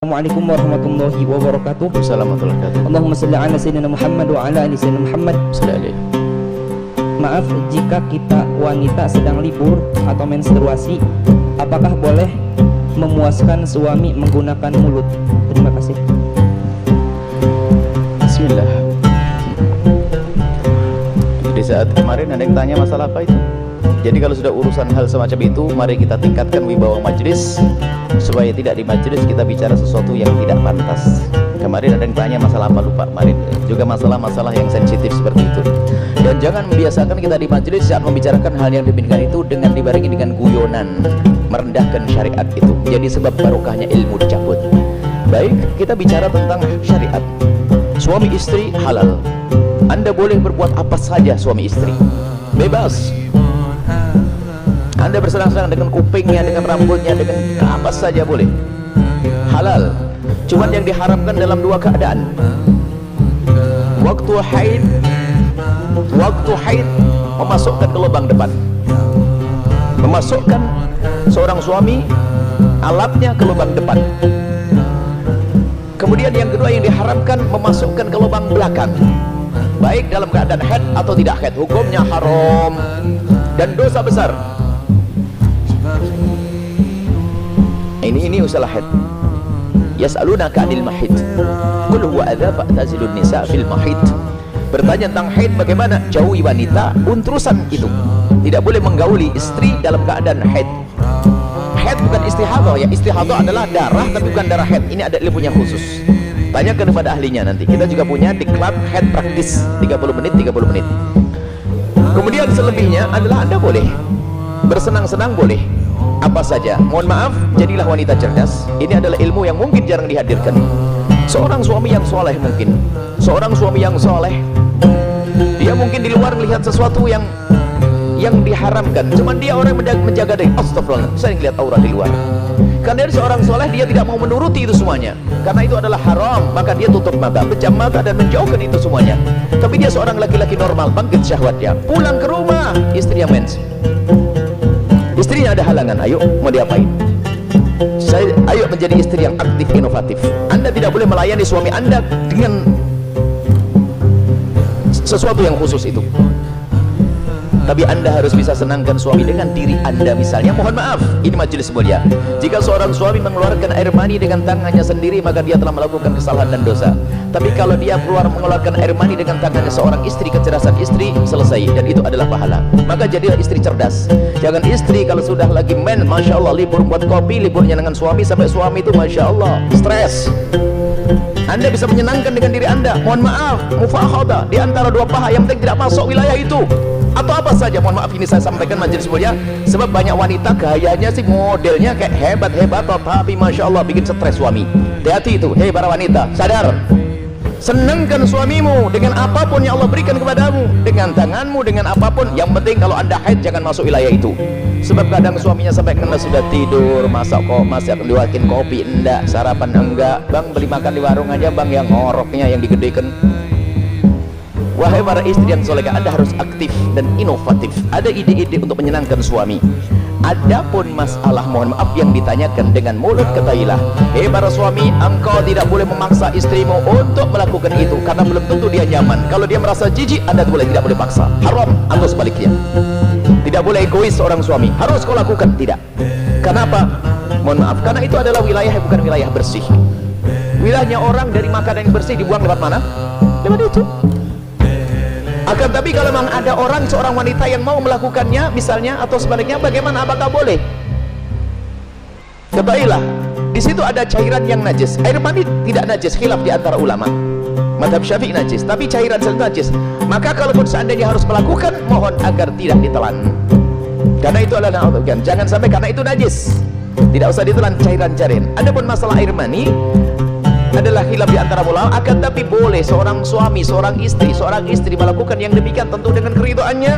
Assalamualaikum warahmatullahi wabarakatuh. Assalamualaikum warahmatullahi wabarakatuh. Allahumma salli ala sayyidina Muhammad wa ala ali sayyidina Muhammad. Maaf jika kita wanita sedang libur atau menstruasi, apakah boleh memuaskan suami menggunakan mulut? Terima kasih. Bismillah. Di saat kemarin ada yang tanya masalah apa itu. Jadi kalau sudah urusan hal semacam itu, mari kita tingkatkan wibawa majelis supaya tidak di majelis kita bicara sesuatu yang tidak pantas. Kemarin ada yang tanya masalah apa, lupa kemarin. Juga masalah-masalah yang sensitif seperti itu. Dan jangan membiasakan kita di majelis saat membicarakan hal yang demikian itu dengan dibarengi dengan guyonan, merendahkan syariat itu menjadi sebab barokahnya ilmu dicabut. Baik, kita bicara tentang syariat. Suami istri halal. Anda boleh berbuat apa saja suami istri. Bebas. Anda bersenang-senang dengan kupingnya, dengan rambutnya, dengan apa saja boleh. Halal. Cuman yang diharamkan dalam dua keadaan. Waktu haid memasukkan ke lubang depan. Memasukkan seorang suami alatnya ke lubang depan. Kemudian yang kedua yang diharamkan memasukkan ke lubang belakang. Baik dalam keadaan haid atau tidak haid, hukumnya haram dan dosa besar. Ini usalah haid. Yas'alunaka 'anil mahid. Qul huwa adza fa'tazilun nisa fil mahid. Bertanya tentang haid, bagaimana jauhi wanita untrusan itu. Tidak boleh menggauli istri dalam keadaan haid. Haid bukan istihadhah ya. Istihadhah adalah darah tapi bukan darah haid. Ini ada ilmunya khusus. Tanyakan kepada ahlinya nanti. Kita juga punya diklat haid praktis 30 menit. Kemudian selebihnya adalah Anda boleh bersenang-senang, boleh apa saja. Mohon maaf, jadilah wanita cerdas. Ini adalah ilmu yang mungkin jarang dihadirkan. Seorang suami yang soleh mungkin, seorang suami yang soleh, dia mungkin di luar melihat sesuatu yang diharamkan, cuman dia orang menjaga diri. Astagfirullah, saya lihat aura di luar. Karena dari seorang soleh, dia tidak mau menuruti itu semuanya, karena itu adalah haram. Maka dia tutup mata, pejam mata dan menjauhkan itu semuanya. Tapi dia seorang laki-laki normal, bangkit syahwatnya, pulang ke rumah, istri yang mens. Istrinya ada halangan, ayo mau diapain? Ayo menjadi istri yang aktif, inovatif. Anda tidak boleh melayani suami Anda dengan sesuatu yang khusus itu. Tapi Anda harus bisa senangkan suami dengan diri Anda. Misalnya, mohon maaf, ini majelis mulia, jika seorang suami mengeluarkan air mani dengan tangannya sendiri, maka dia telah melakukan kesalahan dan dosa. Tapi kalau dia mengeluarkan air mani dengan tangannya seorang istri, kecerdasan istri selesai, dan itu adalah pahala. Maka jadilah istri cerdas. Jangan istri kalau sudah lagi masya Allah, libur buat kopi, liburnya dengan suami, sampai suami itu masya Allah stres. Anda bisa menyenangkan dengan diri Anda. Mohon maaf, mufakhadah di antara dua paha, yang penting tidak masuk wilayah itu. Atau apa saja, mohon maaf ini saya sampaikan majelis mulia, sebab banyak wanita gayanya sih, modelnya kayak hebat-hebat, tapi masya Allah bikin stres suami. Hati-hati itu, hei para wanita, sadar. Senangkan suamimu dengan apapun yang Allah berikan kepadamu, dengan tanganmu, dengan apapun. Yang penting kalau Anda haid jangan masuk wilayah itu. Sebab kadang suaminya sampai kena sudah tidur, masih akan diwakin kopi, enggak, sarapan enggak, bang beli makan di warung aja bang, yang ngoroknya yang digedekan. Wahai para istri yang solehah, Anda harus aktif dan inovatif. Ada ide-ide untuk menyenangkan suami. Adapun masalah, mohon maaf, yang ditanyakan dengan mulut, ketahuilah, hei para suami, engkau tidak boleh memaksa istrimu untuk melakukan itu, karena belum tentu dia nyaman. Kalau dia merasa jijik, Anda tidak boleh paksa. Haram, atau sebaliknya. Tidak boleh egois seorang suami. Harus kau lakukan, tidak. Kenapa? Mohon maaf, karena itu adalah wilayah yang bukan wilayah bersih. Wilayahnya orang dari makanan yang bersih dibuang lewat mana? Lewat itu. Akan tapi kalau memang ada seorang wanita yang mau melakukannya misalnya, atau sebaliknya, bagaimana, apakah boleh? Ketahuilah, di situ ada cairan yang najis. Air mani tidak najis, khilaf di antara ulama. Mazhab Syafi'i najis, tapi cairan sel najis. Maka kalaupun seandainya harus melakukan, mohon agar tidak ditelan. Karena itu adalah jangan sampai karena itu najis. Tidak usah ditelan cairan-cairan. Adapun masalah air mani adalah khilaf di antara ulama, akan tapi boleh seorang suami, seorang istri melakukan yang demikian, tentu dengan keridhaannya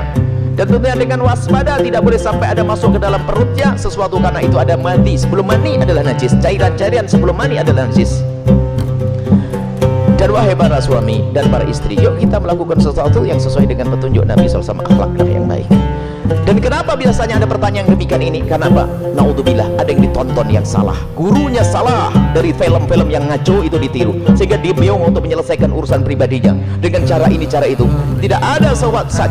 dan tentunya dengan waspada. Tidak boleh sampai ada masuk ke dalam perutnya sesuatu, karena itu ada mani. Sebelum mani adalah najis, cairan-cairan sebelum mani adalah najis. Dan wahai para suami dan para istri, yuk kita melakukan sesuatu yang sesuai dengan petunjuk Nabi SAW, akhlak yang baik. Dan kenapa biasanya ada pertanyaan demikian ini? Karena apa? Naudzubillah, ada yang ditonton yang salah, gurunya salah, dari film-film yang ngaco itu ditiru, sehingga dia bingung untuk menyelesaikan urusan pribadinya dengan cara ini cara itu. Tidak ada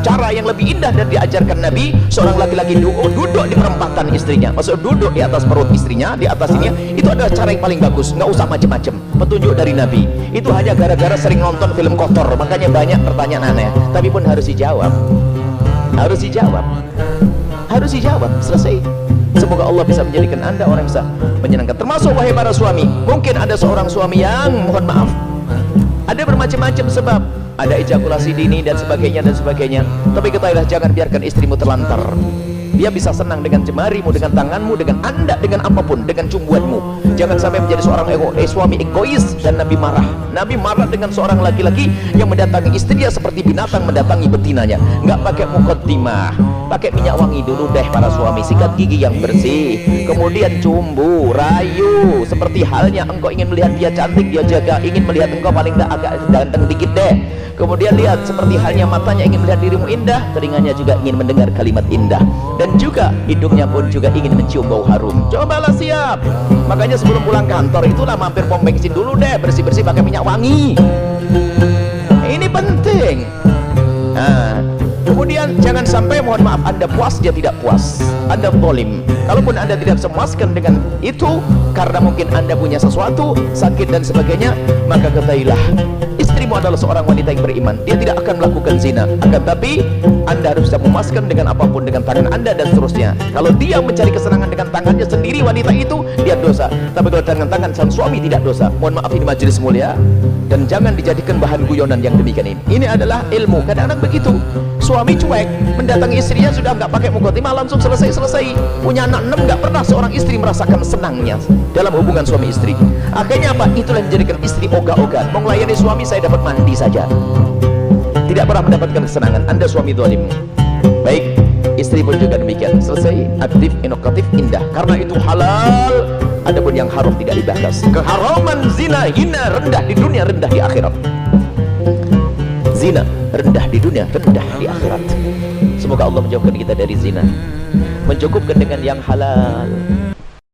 cara yang lebih indah dan diajarkan Nabi. Seorang laki-laki duduk di perempatan istrinya, maksud duduk di atas perut istrinya, di atas ini, itu adalah cara yang paling bagus. Nggak usah macam-macam. Petunjuk dari Nabi. Itu hanya gara-gara sering nonton film kotor, makanya banyak pertanyaan aneh. Tapi pun harus dijawab. Harus dijawab. Harus dijawab. Selesai. Semoga Allah bisa menjadikan Anda orang yang bisa menyenangkan. Termasuk wahai para suami, mungkin ada seorang suami yang mohon maaf, ada bermacam-macam sebab, ada ejakulasi dini dan sebagainya. Tapi ketahuilah, jangan biarkan istrimu terlantar. Dia bisa senang dengan jemarimu, dengan tanganmu, dengan anda, dengan apapun, dengan cumbuanmu. Jangan sampai menjadi seorang suami egois. Dan Nabi marah. Nabi marah dengan seorang laki-laki yang mendatangi istrinya seperti binatang mendatangi betinanya. Nggak pakai mukaddimah, pakai minyak wangi dulu deh para suami, sikat gigi yang bersih, kemudian cumbu, rayu, seperti halnya engkau ingin melihat dia cantik, dia jaga ingin melihat engkau paling tak agak ganteng dikit deh. Kemudian lihat, seperti halnya matanya ingin melihat dirimu indah, telinganya juga ingin mendengar kalimat indah, dan juga hidungnya pun juga ingin mencium bau harum. Cobalah siap. Makanya sebelum pulang kantor itulah mampir pom bensin dulu deh, bersih-bersih pakai minyak wangi. Ini penting. Nah, kemudian jangan sampai mohon maaf Anda puas, dia tidak puas, Anda zalim. Kalaupun Anda tidak memuaskan dengan itu karena mungkin Anda punya sesuatu, sakit dan sebagainya, maka ketahuilah istrimu adalah seorang wanita yang beriman. Dia tidak akan melakukan zina, akan tapi Anda harus bisa memuaskan dengan apapun, dengan tangan Anda dan seterusnya. Kalau dia mencari kesenangan dengan tangannya sendiri, wanita itu, dia dosa. Tapi kalau dengan tangan sang suami tidak dosa. Mohon maaf, ini majelis mulia, dan jangan dijadikan bahan guyonan yang demikian ini. Ini adalah ilmu. Kadang-kadang begitu, suami cuek mendatangi istrinya, sudah nggak pakai mukaddimah, langsung selesai. Punya anak 6, nggak pernah seorang istri merasakan senangnya dalam hubungan suami istri. Akhirnya apa? Itulah yang menjadikan istri ogah-ogah. Mau melayani suami, saya dapat mandi saja, tidak pernah mendapatkan kesenangan. Anda suami zalim. Baik, istri pun juga demikian. Selesai, aktif, inovatif, indah. Karena itu halal. Adapun yang haram tidak dibahas. Keharaman zina, hina, rendah di dunia, rendah di akhirat. Zina rendah di dunia, rendah di akhirat. Semoga Allah menjauhkan kita dari zina, mencukupkan dengan yang halal.